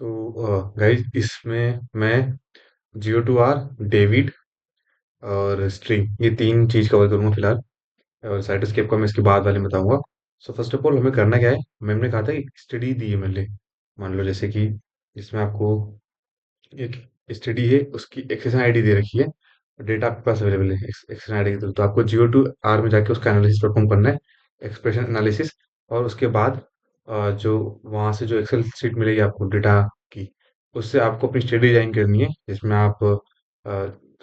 तो गाइस इसमें मैं GO2R, डेविड और स्ट्रिंग ये तीन चीज कवर करूंगा फिलहाल। और साइटोस्केप का मैं इसके बाद वाले में बताऊंगा। सो फर्स्ट ऑफ ऑल हमें करना क्या है। मैम ने कहा था कि स्टडी दी है मैंने। मान लो जैसे कि जिसमें आपको एक स्टडी है, उसकी एक्सेशन आईडी दे रखी है, डेटा आपके पास अवेलेबल है एक्सेशन आईडी के थ्रू। तो आपको GO2R में जाके उसका एनालिसिस परफॉर्म करना है, एक्सप्रेशन एनालिसिस। और उसके बाद जो वहाँ से जो एक्सेल शीट मिलेगी आपको डेटा की, उससे आपको अपनी स्टडी डिजाइन करनी है, जिसमें आप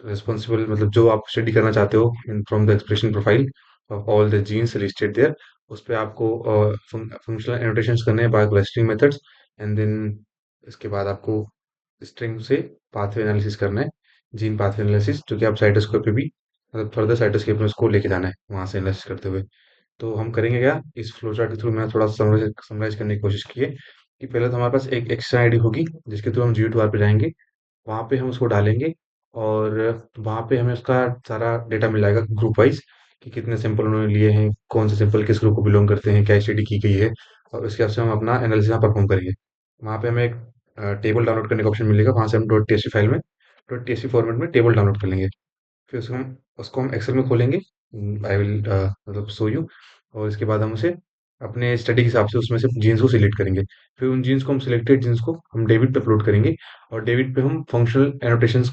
रिस्पॉन्सिबल मतलब जो आप स्टडी करना चाहते हो from the expression profile of all the genes listed there. उस पे आपको फंक्शनल एनोटेशंस करने हैं by clustering methods. And then इसके बाद आपको स्ट्रिंग से पाथवे एनालिसिस करना है, जीन पाथवे एनालिसिस, जो कि आप साइटोस्कोप पे भी मतलब फर्दर साइटोस्कोप में उसको लेके जाना है वहां से एनालिसिस करते हुए। तो हम करेंगे क्या, इस फ्लो चार्ट के थ्रू मैंने थोड़ा समराइज करने की कोशिश की है कि पहले तो हमारे पास एक एक्स्ट्रा आईडी होगी जिसके थ्रू हम GO2R पे जाएंगे। वहां पे हम उसको डालेंगे और वहां पे हमें उसका सारा डेटा मिल जाएगा ग्रुप वाइज, कि कितने सैंपल उन्होंने लिए हैं, कौन से सैंपल किस ग्रुप को बिलोंग करते हैं, क्या स्टडी की गई है। और उसके हिसाब से हम अपना एनालिसिस परफॉर्म करेंगे। वहाँ पे हमें एक टेबल डाउनलोड करने का ऑप्शन मिलेगा, वहाँ से हम .tsv फाइल में .tsv फॉर्मेट में टेबल डाउनलोड कर लेंगे। फिर उसको हम एक्सेल में खोलेंगे। आई विल मतलब शो यू। और इसके बाद हम उसे अपने स्टडी के हिसाब से उसमें से जीन्स को सिलेक्ट करेंगे। फिर उन जीन्स को हम सिलेक्टेड जीन्स को हम डेविड पे अपलोड करेंगे। और डेविड पे हम फंक्शनल एनोटेशंस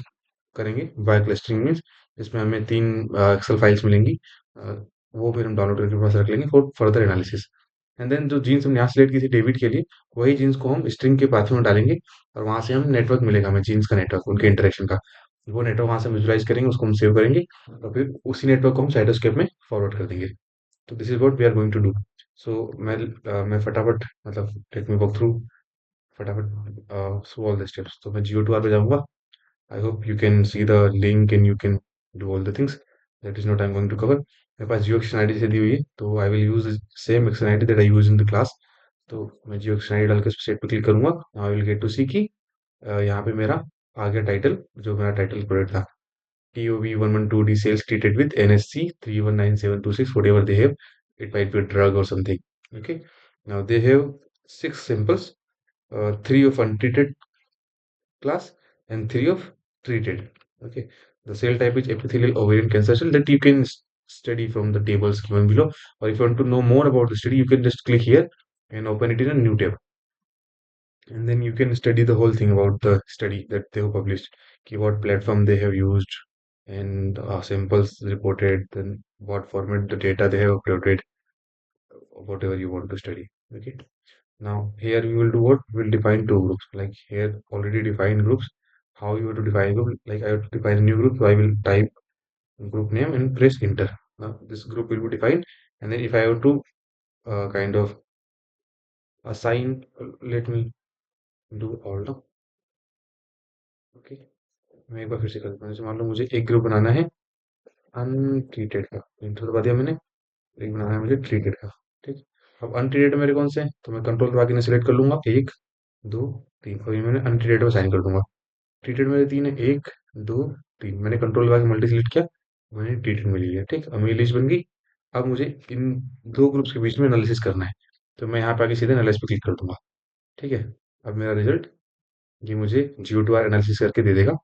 करेंगे बाय क्लस्टरिंग मींस, जिसमें हमें 3 एक्सेल फाइल्स मिलेंगी। अ, वो फिर हम डाउनलोड करके अपने पास रख लेंगे for further analysis. And then जो जीन्स हमने यहाँ सेलेक्ट की थी डेविड के लिए, वही जीन्स को हम स्ट्रिंग के पाथ में डालेंगे। और वहाँ से हम नेटवर्क मिलेगा हमें जीन्स का नेटवर्क, उनके इंटरेक्शन का। वो नेटवर्क वहाँ से विजुलाइज करेंगे, उसको हम सेव करेंगे। और फिर उसी नेटवर्क को हम साइटोस्केप में फॉरवर्ड कर देंगे। तो this is what we are going to do. So मैं फटाफट मतलब लेट मी वॉक थ्रू फटाफट थ्रू ऑल द स्टेप्स। तो मैं GO2R पे जाऊंगा। I hope you can see the link and you can do all the things. That is not I'm going to cover. मेरे पास जियो action ID से दी हुई है, तो I will use same action ID that I use in the class. तो मैं जियो action ID डाल के set पे क्लिक करूंगा। आई विल गेट टू सी कि यहाँ पे मेरा आ गया टाइटल, जो मेरा टाइटल प्रोडक्ट था, TOV112D sales treated with NSC 319726 whatever they have. It might be a drug or something. Okay. Now they have 6 samples, three of untreated class and three of treated. Okay, the cell type is epithelial ovarian cancer cell that you can study from the tables given below. Or if you want to know more about the study, you can just click here and open it in a new tab, and then you can study the whole thing about the study that they have published, key what platform they have used, and samples reported, then what format the data they have uploaded, whatever you want to study. Okay. Now here we will do what? We'll define two groups. Like here already defined groups. How you have to define group? Like I have to define a new group, so I will type group name and press enter. Now this group will be defined, and then if I have to kind of assign, let me do all now. Okay, मैं एक बार फिर से कर देता हूँ। जैसे मान लो मुझे एक ग्रुप बनाना है अनट्रीटेड का, इंटर दबा दिया मैंने। एक बनाना है मुझे ट्रीटेड का। ठीक। अब अनट्रीटेड मेरे कौन से हैं, तो मैं कंट्रोल दबा के इन्हें सेलेक्ट कर लूंगा, एक दो तीन, और ये मैंने अनट्रीटेड में साइन कर दूंगा। ट्रीटेड मेरे तीन है, एक दो तीन, मैंने कंट्रोल लगा के मल्टी सिलेक्ट किया, मैंने ट्रीटेड में लिया। ठीक, अब मेरी लिस्ट बन गई। अब मुझे इन दो ग्रुप्स के बीच में एनालिसिस करना है, तो मैं यहाँ पे आके सीधे एनालिसिस पे क्लिक कर दूंगा। ठीक है। अब मेरा रिजल्ट ये मुझे GO2R एनालिसिस करके दे देगा।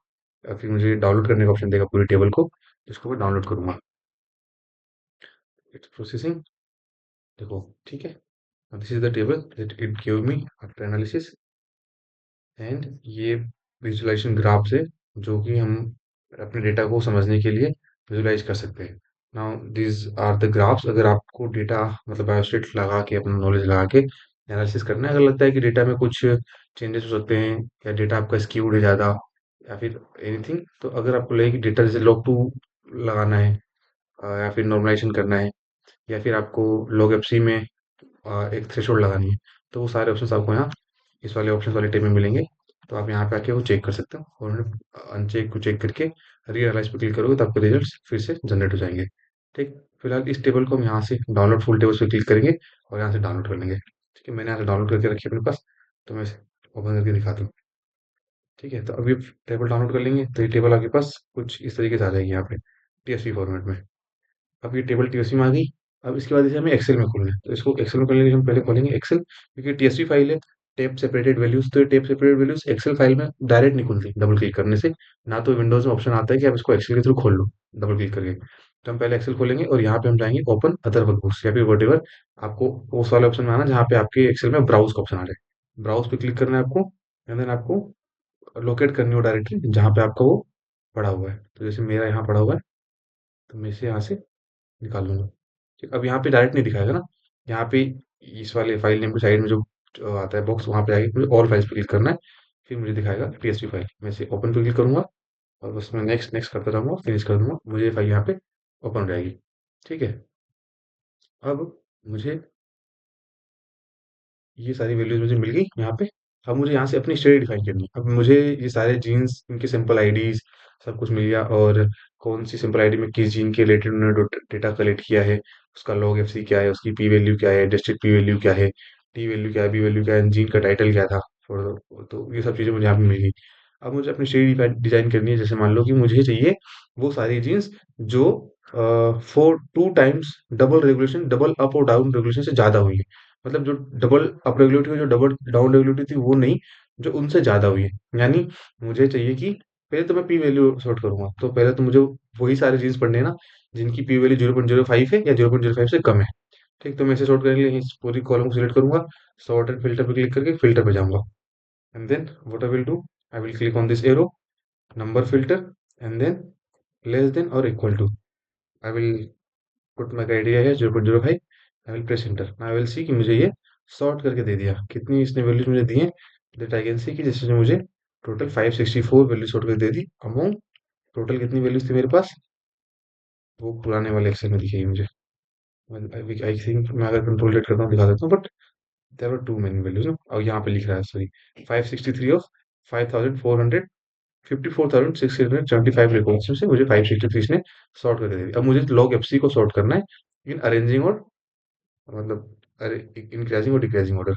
और फिर मुझे डाउनलोड करने का ऑप्शन देगा पूरी टेबल को, जिसको मैं डाउनलोड करूंगा। It's processing. देखो ठीक है। This is the table that it give me after analysis. And ये विजुअलाइजेशन ग्राफ्स है, जो कि हम अपने डेटा को समझने के लिए विजुअलाइज कर सकते हैं। Now these are the graphs. अगर आपको डेटा मतलब बायोस्टेट लगा के अपना नॉलेज लगा के एनालिसिस करना है, अगर लगता है कि डेटा में कुछ चेंजेस हो सकते हैं, या डेटा आपका स्क्यूड है ज़्यादा, या फिर एनीथिंग, तो अगर आपको लगे कि डेटा जैसे log 2 लगाना है, या फिर नॉर्मलाइजेशन करना है, या फिर आपको log FC में एक थ्रेशोल्ड लगानी है, तो वो सारे ऑप्शंस आपको यहाँ इस वाले ऑप्शन वाले टेब में मिलेंगे। तो आप यहाँ पे आके वो चेक कर सकते हो, और अनचेक को चेक करके रीअलाइज पे क्लिक करोगे तो आपके रिजल्ट्स फिर से जनरेट हो जाएंगे। ठीक। फिलहाल इस टेबल को हम यहाँ से डाउनलोड फुल टेबल्स पे क्लिक करेंगे और यहाँ से डाउनलोड कर लेंगे। ठीक है, मैंने यहाँ से डाउनलोड करके रखी है अपने पास, तो मैं इसे ओपन करके दिखाता हूँ। ठीक है, तो अभी टेबल डाउनलोड कर लेंगे तो ये टेबल आपके पास कुछ इस तरीके से आ जाएगी यहाँ पे TSV फॉर्मेट में। अब ये टेबल TSV में आ गई। अब इसके बाद इसे हमें एक्सेल में खोलना है, तो इसको एक्सेल में खोलने के लिए हम पहले खोलेंगे एक्सेल, क्योंकि TSV फाइल है। टेप सेपरेटेड वैल्यूज, तो ये tab separated values Excel file में डायरेक्ट नहीं खुलती डबल क्लिक करने से। ना तो विंडोज में ऑप्शन आता है कि आप इसको एक्सेल के थ्रू खोल लो डबल क्लिक करके। तो हम पहले एक्सेल खोलेंगे और यहाँ पे हम जाएंगे ओपन अदर वर्कबुक्स या फिर वट एवर, आपको उस वाले ऑप्शन में आना जहाँ पे आपके एक्सेल में ब्राउज का ऑप्शन आ रहा है, ब्राउज पे क्लिक करना है आपको। एंड देन आपको लोकेट करनी हो डायरेक्टरी जहाँ पे आपका वो पड़ा हुआ है। तो जैसे मेरा यहाँ पड़ा हुआ है, तो मैं इसे यहाँ से निकाल लूंगा। ठीक, अब यहाँ पे डायरेक्ट नहीं दिखाएगा ना, यहाँ पे इस वाले फाइल नेम के साइड में जो आता है बॉक्स, वहाँ पे आगे मुझे ऑल फाइल्स पे क्लिक करना है। फिर मुझे दिखाएगा पीएसपी फाइल, मैं इसे ओपन पे क्लिक करूंगा और बस मैं नेक्स्ट नेक्स्ट करता रहूंगा, फिनिश कर दूंगा, मुझे ये फाइल यहाँ पे ओपन हो जाएगी। ठीक है, अब मुझे ये सारी वैल्यूज मुझे मिल गई यहाँ पे। अब मुझे यहाँ से अपनी स्टडी डिफाइन करनी है। अब मुझे ये सारे जीन्स, इनके सिंपल आईडीज सब कुछ मिल गया, और कौन सी सिंपल आईडी में किस जीन के रिलेटेड उन्होंने डेटा कलेक्ट किया है, उसका लॉग एफसी क्या है, उसकी पी वैल्यू क्या है, डिस्ट्रिक्ट पी वैल्यू क्या है, टी वैल्यू क्या है, बी वैल्यू क्या है, जीन का टाइटल क्या था। तो ये सब चीज़ें मुझे यहाँ पे मिल गई। अब मुझे अपनी स्टडी डिजाइन करनी है। जैसे मान लो कि मुझे चाहिए वो सारी जीन्स जो 4 2 times double regulation, double up और डाउन रेगुलेशन से ज़्यादा हुई है। मतलब जो डबल अप रेगुलेटरी हुई, जो डबल डाउन रेगुलेटरी थी वो नहीं, जो उनसे ज़्यादा हुई है। यानी मुझे चाहिए कि पहले तो मैं पी वैल्यू सॉर्ट करूँगा, तो पहले तो मुझे वही सारे जीन्स पढ़ने हैं ना जिनकी पी वैल्यू 0.05 है या 0.05 से कम है। ठीक, तो मैं इसे सॉर्ट करने के लिए इस पूरी कॉलम को सिलेक्ट करूंगा, सॉर्ट एंड फिल्टर पे क्लिक करके फिल्टर पे जाऊंगा। And then what I will do, I will click on this arrow, number filter, and then less than और equal to, I will put my criteria है 0.05, I will press enter. I will see कि मुझे ये sort करके दे दिया, कितनी इसने values मुझे दी है। दैट आई कैन सी कि जैसे मुझे टोटल 564 वैल्यू सॉर्ट करके दे दी अमोंग टोटल कितनी वैल्यूज थी मेरे पास, वो पुराने वाले एक्सेल में दिखेगी मुझे। आई थिंक मैं अगर कंट्रोल रेट करता हूँ दिखा देता हूँ, but there were too many values ना, और यहाँ पे लिख रहा है सॉरी 563 ऑफ 5475 रिकॉर्ड्स में से मुझे 563 ने सॉर्ट करके दे दी। अब मुझे लॉग एफसी को सॉर्ट करना है इन अरेंजिंग और मतलब अरे इंक्रीजिंग और डिक्रीजिंग ऑर्डर।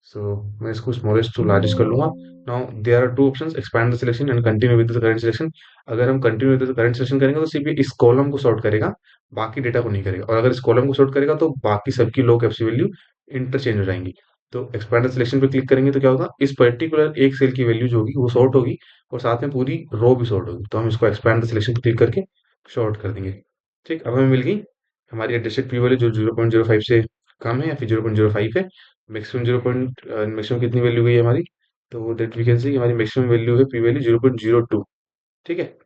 सो मैं इसको स्मॉलेस्ट टू लार्जेस्ट कर लूंगा। Now there are two options, expand the selection and continue with the current selection. अगर हम continue with the current selection करेंगे तो सिर्फ ये इस कॉलम को सॉर्ट करेगा, बाकी डेटा को नहीं करेगा। और अगर इस कॉलम को सॉर्ट करेगा तो बाकी सबकी लो कैप्सी वैल्यू इंटरचेंज हो जाएंगी। तो एक्सपैंड द सिलेक्शन पे क्लिक करेंगे तो क्या होगा, इस पर्टिकुलर एक सेल की वैल्यू जो होगी वो सॉर्ट होगी, और साथ में पूरी रो भी सॉर्ट होगी। तो हम इसको एक्सपैंड द सिलेक्शन पे क्लिक करके शॉर्ट कर देंगे। ठीक, अब हमें मिल गई हमारी एडजस्टेड पी वैल्यू जो 0.05 से कम है या फिर 0.05 है। मैक्सिमम 0. मैक्सिमम कितनी वैल्यू गई है हमारी, तो दैट वी कैन सी हमारी मैक्सिमम वैल्यू है पी वैल्यू 0.02। ठीक है,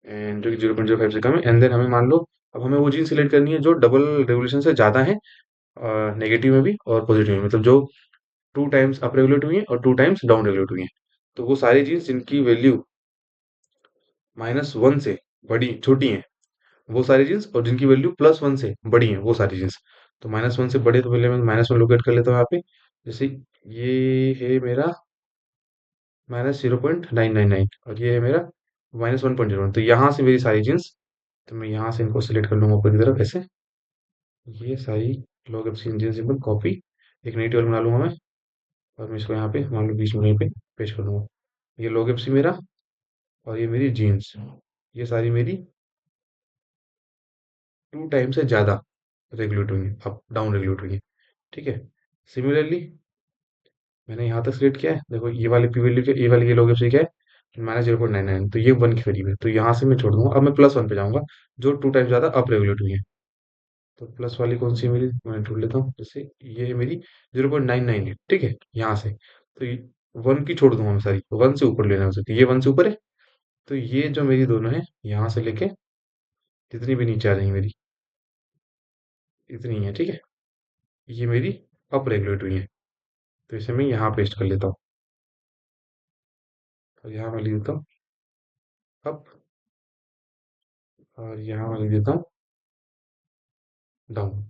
एंड जो कि 0.05 से कम है। एंड देन हमें मान लो अब हमें वो जीन सिलेक्ट करनी है जो डबल रेगुलेशन से ज़्यादा है, नेगेटिव में भी और पॉजिटिव में, मतलब जो 2 टाइम्स अप रेगुलेट हुई है और 2 टाइम्स डाउन रेगुलेट हुई है। तो वो सारी जीन्स जिनकी वैल्यू -1 से बड़ी छोटी है वो सारी जीन्स, और जिनकी वैल्यू +1 से बड़ी है वो सारी जीन्स। तो -1 से बड़े, तो पहले मैं -1 लोकेट कर लेता हूँ यहाँ पे। जैसे ये है मेरा -0.999 और ये है मेरा -1.01, तो यहाँ से मेरी सारी जीन्स, तो मैं यहाँ से इनको सिलेक्ट कर लूंगा ऊपर की तरफ ऐसे। ये सारी log F genes simple copy, एक नई टेबल बना लूंगा मैं, और मैं इसको यहाँ पे मान लो बीच में यहीं पे पेस्ट कर दूंगा। ये लॉग एफ मेरा, और ये मेरी जीन्स, ये सारी मेरी 2 टाइम से ज़्यादा रेगुलेट हुई है, अप डाउन रेगुलेट हुई है। ठीक है, सिमिलरली मैंने यहाँ तक सिलेक्ट किया है, देखो ये वाले पी वैल्यू के, ये वाले ये लोग क्या है, -0.99, तो ये 1 के करीब है, तो यहाँ से मैं छोड़ दूंगा। अब मैं +1 पे जाऊंगा जो 2 टाइम ज़्यादा अप रेगुलेट हुई है। तो प्लस वाली कौन सी है मेरी, मैं ढूंढ लेता हूँ। जैसे ये है मेरी 0.99 है, ठीक है, यहाँ से तो 1 की छोड़ दूंगा मैं सारी, 1 से ऊपर लेना हो सकती है, ये 1 से ऊपर है। तो ये जो मेरी दोनों है यहाँ से लेके जितनी भी नीचे आ जाएंगी मेरी, इतनी है, ठीक है, ये मेरी अप रेगुलेट हुई है। तो इसे मैं यहाँ पेस्ट कर लेता हूँ, और यहाँ मैं लिख देता हूँ अप, और यहाँ मैं लिख देता हूँ डाउन।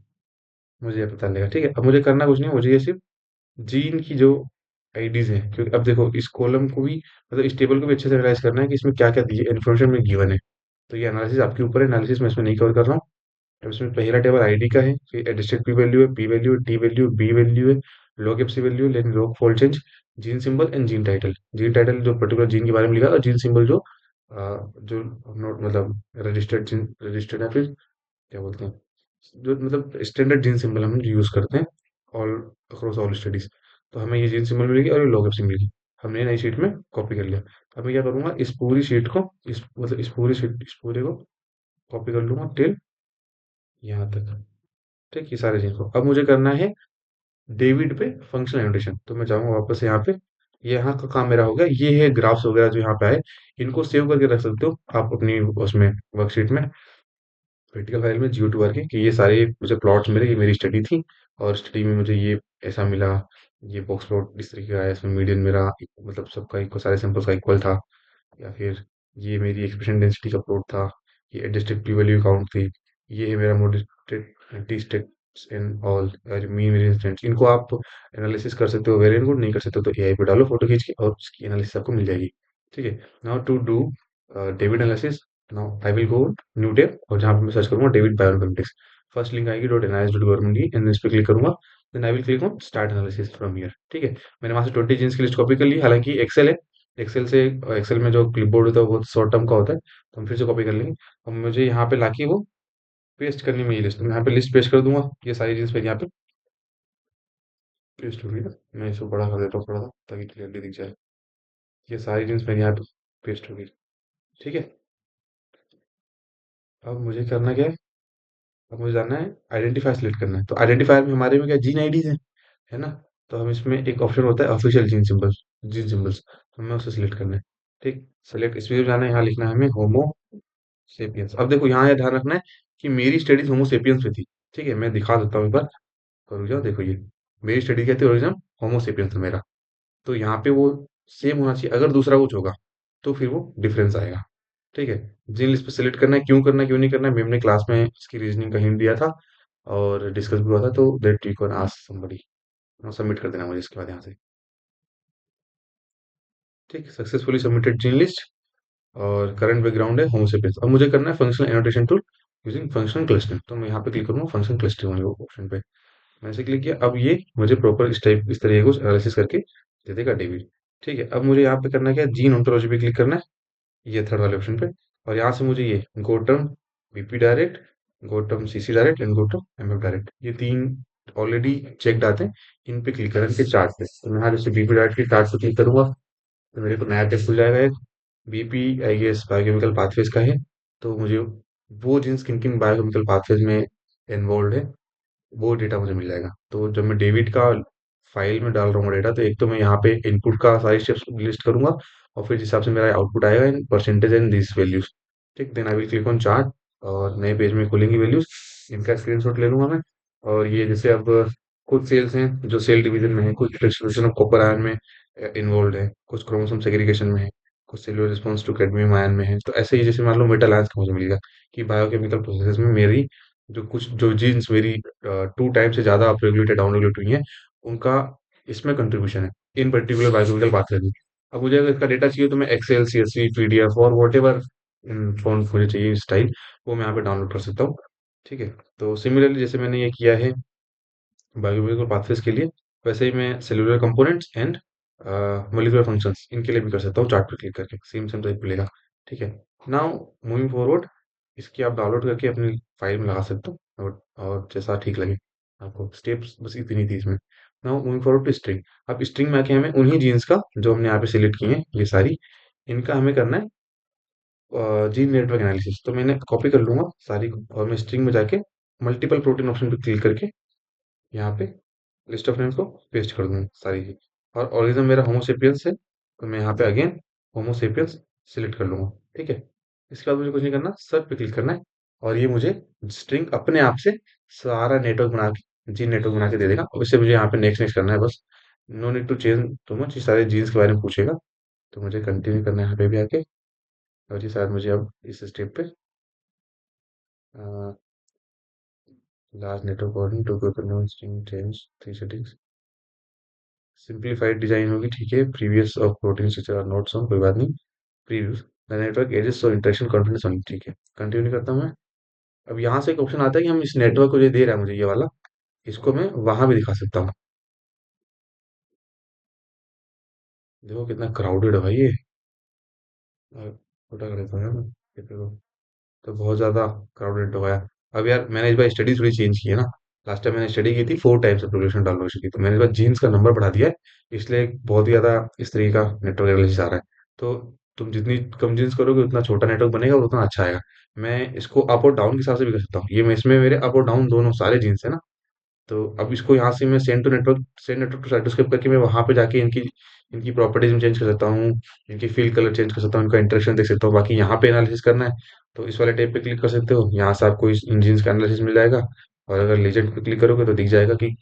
मुझे ये पता लगेगा, ठीक है। अब मुझे करना कुछ नहीं है, मुझे ये सिर्फ जीन की जो आईडीज हैं, क्योंकि अब देखो इस कॉलम को भी, मतलब इस टेबल को भी अच्छे से एनालाइज करना है कि इसमें क्या क्या दिए इन्फॉर्मेशन में गिवन है। तो ये एनालिसिस आपके ऊपर है, एनालिसिस मैं इसमें नहीं कवर कर रहा हूँ। अब इसमें पहला टेबल आईडी का है, फिर एडजस्टेड पी वैल्यू है, पी वैल्यू है, टी वैल्यू है, बी वैल्यू है, लॉग एफसी वैल्यू है, लेकिन log fold change, gene symbol and gene title. Gene title जो पर्टिकुलर जीन के बारे में लिखा है, और जीन सिंबल जो जो नोट मतलब रजिस्टर्ड जीन, रजिस्टर्ड है, फिर क्या बोलते हैं, जो मतलब स्टैंडर्ड जीन सिंबल हम यूज करते हैं ऑल अक्रॉस ऑल स्टडीज। तो हमें ये जीन सिंबल मिलेगी और ये लॉग एफ मिलेगी। हमने नई शीट में कॉपी कर लिया। अब मैं क्या करूंगा, इस पूरी शीट को, इस पूरी शीट, इस पूरे को कॉपी कर लूंगा टिल यहाँ तक। ठीक, ये सारे जीन को अब मुझे करना है डेविड पे फंक्शनल एनोटेशन। तो मैं जाऊंगा वापस यहाँ पे, ये यहाँ का काम मेरा हो गया। ये है ग्राफ्स वगैरह जो यहाँ पे आए, इनको सेव करके रख सकते हो आप अपनी उसमें वर्कशीट में, क्रिटिकल फाइल में GO2R के, कि ये सारे मुझे प्लॉट्स मिले, ये मेरी स्टडी थी और स्टडी में मुझे ये ऐसा मिला। ये बॉक्स प्लॉट इस तरीके का है, इसमें मीडियन मेरा मतलब सबका इक्वल, सारे सैंपल्स का इक्वल था। या फिर ये मेरी एक्सप्रेशन डेंसिटी का प्लॉट था, ये एडजस्टेड पी वैल्यू काउंट थी, ये है मेरा moderated T steps and all, और मीन वेरिएंस ट्रेंड्स। इनको आप एनालिसिस कर सकते हो, वेरिएंट को नहीं कर सकते हो तो एआई पे डालो फोटो खींच के और उसकी एनालिसिस आपको मिल जाएगी। ठीक है, now to do David analysis, now I will go new tab और जहाँ पे मैं सर्च करूंगा डेविड बायोइन्फॉर्मेटिक्स, फर्स्ट लिंक आएगी .nis.gov की, एंड इस पे क्लिक करूंगा। Then I will click on start analysis from here. ठीक है, मैंने वहां से 20 जीन्स की लिस्ट कॉपी कर ली। हालांकि एक्सेल है, एक्सेल से, एक्सेल में जो क्लिपबोर्ड होता है वो शॉर्ट टर्म का होता है, तो हम फिर से कॉपी कर लेंगे। अब मुझे यहाँ पे लाके वो पेस्ट करनी है, मेरी लिस्ट में यहाँ पे लिस्ट पेस्ट कर दूंगा। ये सारी जीन्स पे यहाँ पे पेस्ट हो गई ना। मैं इसको बड़ा कर देता हूँ थोड़ा सा ताकि क्लियरली दिख जाए। ये सारी जीन्स मेरी यहाँ पे पेस्ट हो गई। ठीक है, अब मुझे करना क्या है, अब मुझे जाना है आइडेंटिफायर सेलेक्ट करना है। तो आइडेंटिफायर में हमारे में क्या जीन आईडीज है ना। तो हम इसमें एक ऑप्शन होता है official gene symbol, gene symbols, तो हमें उसे सिलेक्ट करना है। ठीक, सेलेक्ट इस पे जाना है, यहाँ लिखना है हमें होमो सेपियंस। अब देखो यहाँ ये ध्यान रखना है कि मेरी स्टडीज होमो सेपियंस पे थी। ठीक है, मैं दिखा देता हूँ एक बार, तो रुक जाओ, देखो ये मेरी स्टडी क्या थी, ओरिजिनल होमो सेपियंस था मेरा। तो यहाँ पे वो सेम होना चाहिए। अगर दूसरा कुछ होगा तो फिर वो डिफरेंस आएगा। ठीक है, जीन लिस्ट पे सेलेक्ट करना है, क्यों नहीं करना है, मैम ने क्लास में इसकी रीजनिंग का हिंट दिया था और डिस्कस भी हुआ था, तो that you can ask somebody. Submit कर देना मुझे इसके बाद यहाँ से। ठीक, सक्सेसफुली सबमिटेड जीन लिस्ट, और करंट बैकग्राउंड है होमो सेपियंस। अब मुझे करना है functional annotation tool using functional clustering. तो मैं यहाँ पे क्लिक करूंगा फंक्शनल क्लस्टरिंग वाले ऑप्शन पे। मैंने इसे क्लिक किया, अब ये मुझे प्रॉपर इस टाइप, इस तरीके को एनालिसिस करके दे देगा डेविड। ठीक है, अब मुझे यहाँ पे करना क्या है, जीन ओंटोलॉजी पे क्लिक करना है, ये थर्ड वाले ऑप्शन पे। और यहाँ से मुझे ये GO term BP direct, GO term CC direct and GO term MF direct, ये तीन ऑलरेडी चेक्ड आते हैं, इन पे क्लिक करके चार्ट पे। तो मैं यहाँ जैसे बीपी डायरेक्ट के चार्ट पे क्लिक करूंगा तो मेरे को नया टेक्स्ट खुल जाएगा एक। BP I guess biochemical pathways का है, तो मुझे वो जीन्स किन किन बायोकेमिकल पाथवेज में इन्वॉल्व है वो डेटा मुझे मिल जाएगा। तो जब मैं डेविड का फाइल में डाल रहा हूँ डेटा, तो एक तो मैं यहाँ पे इनपुट का सारी स्टेप्स लिस्ट करूंगा और फिर जिस हिसाब से मेरा आउटपुट आएगा in percentage and this values. ठीक, then I will click on chart और नए पेज में खुलेंगी वैल्यूज, इनका स्क्रीनशॉट ले लूंगा मैं। और ये जैसे अब कुछ सेल्स हैं जो सेल डिवीजन में है, कुछ डिस्ट्रीब्यूशन ऑफ कॉपर आयन में इन्वॉल्व है, कुछ क्रोमोसोम सेग्रीगेशन में है, कुछ cellular response to cadmium ion में है। तो ऐसे ही जैसे मान लो मेटल आयंस का मुझे मिलेगा कि बायोकेमिकल प्रोसेसेस में मेरी जो जीन्स मेरी 2 टाइम से ज़्यादा अपरेगुलेटेड डाउन रेगुलेट हुई हैं, उनका इसमें कंट्रीब्यूशन है इन पर्टिकुलर बायोकेमिकल पाथवे में। अब मुझे अगर इसका डेटा चाहिए तो मैं एक्सेल, सीएसवी, पीडीएफ और वॉट एवर फॉन्ट मुझे चाहिए स्टाइल, वो मैं यहाँ पे डाउनलोड कर सकता हूँ। ठीक है, तो सिमिलरली जैसे मैंने ये किया है बायोकेमिकल पाथवेज के लिए, वैसे ही मैं cellular components and molecular functions इनके लिए भी कर सकता हूँ चार्ट पर क्लिक करके, सेम सेम टाइप मिलेगा। ठीक है, नाउ मूविंग फॉरवर्ड, इसकी आप डाउनलोड करके अपनी फाइल में लगा सकते हो और जैसा ठीक लगे आपको। स्टेप्स बस इतनी थी इसमें। Now moving forward to string. अब स्ट्रिंग में आके हमें उन्हीं जीन्स का जो हमने यहाँ पे सिलेक्ट किए हैं ये सारी, इनका हमें करना है जीन नेटवर्क एनालिसिस। तो मैंने कॉपी कर लूंगा सारी और मैं स्ट्रिंग में जाके मल्टीपल प्रोटीन ऑप्शन पे क्लिक करके यहाँ पे लिस्ट ऑफ नेम्स को पेस्ट कर दूंगा सारी की। और ओरिजिन मेरा होमोसेपियंस है, तो मैं यहाँ पे अगेन होमोसेपियंस सिलेक्ट कर लूंगा। ठीक है, इसके बाद मुझे कुछ नहीं करना, सर्च पे क्लिक करना है और ये मुझे स्ट्रिंग अपने आप से सारा नेटवर्क बना के, जीन नेटवर्क बना के दे देगा। और इससे मुझे यहाँ पे नेक्स्ट नेक्स्ट करना है बस, no need to change too much. ये सारे जीन्स के बारे में पूछेगा तो मुझे कंटिन्यू करना है यहाँ पे भी आके। और ये शायद मुझे अब इस स्टेप पे large network coordinate to paper no string change three settings, simplified design होगी। ठीक है, previous of protein structure are not shown, कोई बात नहीं। प्रीव्यूज द नेटवर्क एजेस और इंटरेक्शन कॉन्फिडेंस होनी। ठीक है, कंटिन्यू करता हूँ मैं। अब यहाँ से एक ऑप्शन आता है कि हम इस नेटवर्क को जो दे रहा है मुझे ये वाला, इसको मैं वहां भी दिखा सकता हूँ। देखो कितना क्राउडेड है भाई ये। छोटा कर देता हूँ यार मैं, ये देखो, तो बहुत ज्यादा क्राउडेड हो गया। अब यार मैंने इस बार स्टडी थोड़ी चेंज की है ना, लास्ट टाइम मैंने स्टडी की थी 4 टाइम्स प्रोग्रेशन डाउनलोड की, तो मैंने इस बार जीन्स का नंबर बढ़ा दिया है, इसलिए बहुत ही ज़्यादा इस तरीके का नेटवर्क एनालिसिस आ रहा है। तो तुम जितनी कम जीन्स करोगे उतना छोटा नेटवर्क बनेगा और उतना अच्छा आएगा। मैं इसको अप और डाउन के हिसाब से भी कर सकता हूँ, ये मैं इसमें मेरे अप और डाउन दोनों सारे जीन्स है ना। तो अब इसको यहाँ से मैं सेंड नेटवर्क टू साइटोस्केप करके मैं वहाँ पे जाके इनकी इनकी प्रॉपर्टीज में चेंज कर सकता हूँ, इनकी फील कलर चेंज कर सकता हूँ, इनका इंटरेक्शन देख सकता हूँ। बाकी यहाँ पे एनालिसिस करना है तो इस वाले टैब पे क्लिक कर सकते हो, यहाँ से आपको इस इंजीन्स का एनालिसिस मिल जाएगा। और अगर लीजेंड पे क्लिक करोगे तो दिख जाएगा कि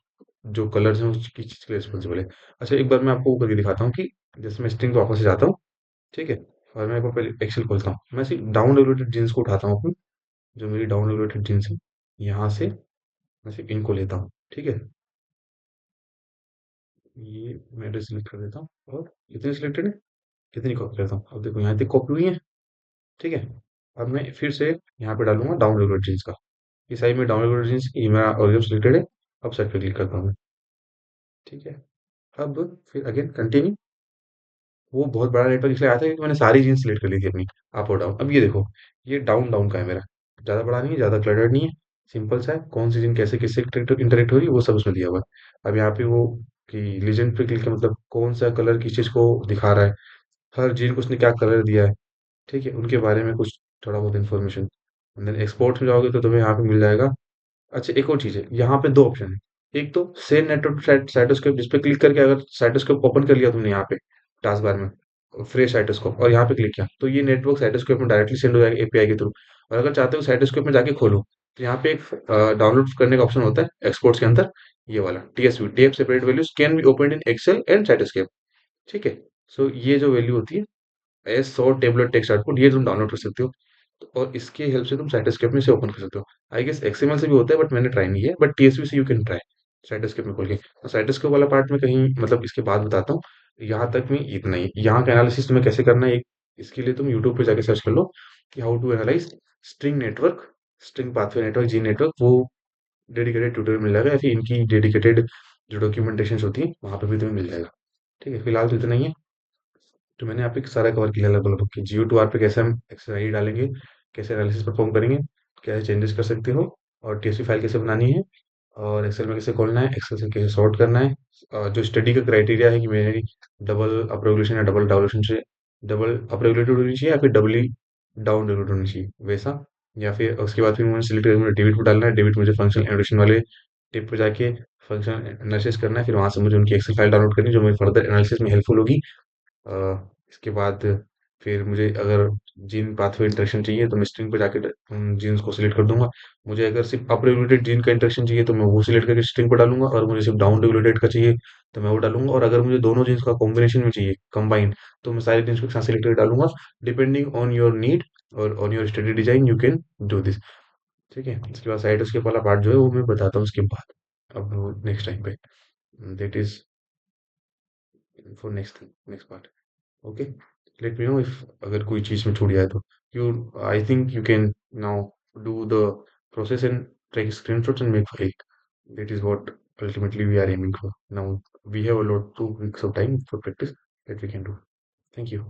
जो कलर्स हैं उसकी चीज़ के लिए रिस्पॉन्सिबल है। अच्छा, एक बार मैं आपको वो करके दिखाता हूँ कि जैसे मैं स्ट्रिंग पे वापस से जाता हूँ, ठीक है, और मैं एक बार पहले एक्सेल खोलता हूँ, मैं सिर्फ डाउन रेगुलेटेड जीन्स को उठाता हूँ अपनी, जो मेरी डाउन रेगुलेटेड जीन्स है, यहाँ से मैं सिर्फ इनको लेता हूँ, ठीक है। ये मैं एड्रेस सिलेक्ट कर देता हूँ और कितनी सिलेक्टेड है, कितनी कॉपी करता हूँ, अब देखो यहाँ तक कॉपी हुई है, ठीक है। अब मैं फिर से यहाँ पे डालूंगा डाउन रेगुलेटेड जीन्स का, इस साइड में डाउन रेगुलेटेड जीन्स की मेरा ओरिजिनल सिलेक्टेड है। अब सेट पे क्लिक करता हूँ मैं, ठीक है। अब फिर अगेन कंटिन्यू, वो बहुत बड़ा नेटवर्क इसलिए आया था क्योंकि मैंने सारी जीन्स सेलेक्ट कर ली थी अपनी, अप और डाउन। अब ये देखो, ये डाउन डाउन का है मेरा, ज़्यादा बड़ा नहीं है, ज़्यादा क्लटर्ड नहीं है, सिंपल सा है, कौन सी जीन कैसे किससे इंटरेक्ट हो रही है वो सब उसमें दिया हुआ है। अब यहाँ पे वो कि लीजेंड पे क्लिक है, मतलब कौन सा कलर किस चीज़ को दिखा रहा है, हर जीन को उसने क्या कलर दिया है, ठीक है, उनके बारे में कुछ थोड़ा बहुत इन्फॉर्मेशन। देन एक्सपोर्ट में जाओगे तो तुम्हें यहाँ पे मिल जाएगा। अच्छा, एक और चीज़ है, यहाँ पे 2 ऑप्शन है। एक तो सेंड नेटवर्क साइटोस्केप, जिस पे क्लिक करके अगर साइटोस्केप ओपन कर लिया तुमने यहाँ पे टास्क बार में, फ्रेश साइटोस्कोप, और यहाँ पे क्लिक किया तो ये नेटवर्क साइटोस्केप में डायरेक्टली सेंड हो जाएगा एपीआई के थ्रू। और अगर चाहते हो साइटोस्केप में जाके खोलो, तो यहाँ पे एक डाउनलोड करने का ऑप्शन होता है एक्सपोर्ट्स के अंदर, ये वाला TSV, tab separate values can be open in Excel and Cytoscape, ठीक है। सो ये जो वैल्यू होती है एस और टेबलेट टेक्स्ट आउटपुट, ये तुम डाउनलोड कर सकते हो। और इसके हेल्प से तुम साइटोस्केप में से ओपन कर सकते हो। आई गेस एक्सएमएल से भी होता है बट मैंने ट्राई नहीं किया, बट टीएसपी से यू कैन ट्राई साइटोस्केप में खोल के। तो साइटोस्केप वाला पार्ट में कहीं मतलब इसके बाद बताता हूँ, यहाँ तक में इतना ही। यहाँ का एनालिसिस तुम्हें कैसे करना है, इसके लिए तुम यूट्यूब पे जाके सर्च कर लो कि how to analyse string network, string pathway network, G network, वो डेडिकेटेड ट्यूटोरियल मिल जाएगा, या फिर इनकी डेडिकेटेड जो डॉक्यूमेंटेशन होती है वहाँ पे भी तुम्हें मिल जाएगा। ठीक है, फिलहाल तो इतना ही है। तो मैंने यहाँ पे सारा कवर किया लगभग लगभग कि जियो टू आर पे कैसे हम एक्सरसाइज डालेंगे, कैसे एनालिसिस परफॉर्म करेंगे, कैसे चेंजेस कर सकते हो, और टीएसपी फाइल कैसे बनानी है, और एक्सेल में कैसे खोलना है, एक्सेल से कैसे सॉर्ट करना है। जो स्टडी का क्राइटेरिया है कि मेरी डबल अप रेगुलेशन या डबल डाउलेशन से, डबल अप रेगुलेटेड होनी चाहिए या फिर डबली डाउन रेगुलेटेड होनी चाहिए वैसा। या फिर उसके बाद फिर मुझे सिलेक्ट करके मुझे डेबिट को डालना है, डेबिट मुझे फंक्शनल एनोटेशन वाले टिप पे जाके फंक्शन एनालिसिस करना है, फिर वहां से मुझे उनकी एक्सेल फाइल डाउनलोड करनी है जो मेरी फर्दर एनालिसिस में हेल्पफुल होगी। अ, इसके बाद फिर मुझे अगर जीन पाथवे इंटरेक्शन चाहिए तो मैं स्ट्रिंग पे जाके उन जीन्स को सिलेक्ट कर दूंगा। मुझे अगर सिर्फ अप रेगुलेटेड जीन का इंटरेक्शन चाहिए तो मैं वो सिलेक्ट करके स्ट्रिंग पे डालूंगा, और मुझे सिर्फ डाउन रेगुलेटेड का चाहिए तो मैं वो डालूंगा। और अगर मुझे दोनों जीन्स का कॉम्बिनेशन में चाहिए कंबाइन, तो मैं सारे जीन्स को एक साथ सिलेक्ट करके डालूंगा। डिपेंडिंग ऑन योर नीड और on your study design you can do this. ठीक है, इसके बाद साइड उसके वाला पार्ट जो है वो मैं बताता हूँ उसके बाद, अब नेक्स्ट टाइम पे, that is for next part. Okay, let me know if अगर कोई चीज में छूट जाए तो। You, I think you can now do the process and take screenshots and make fake. That is what ultimately we are aiming for. Now we have a lot 2 weeks of time for practice that we can do. Thank you.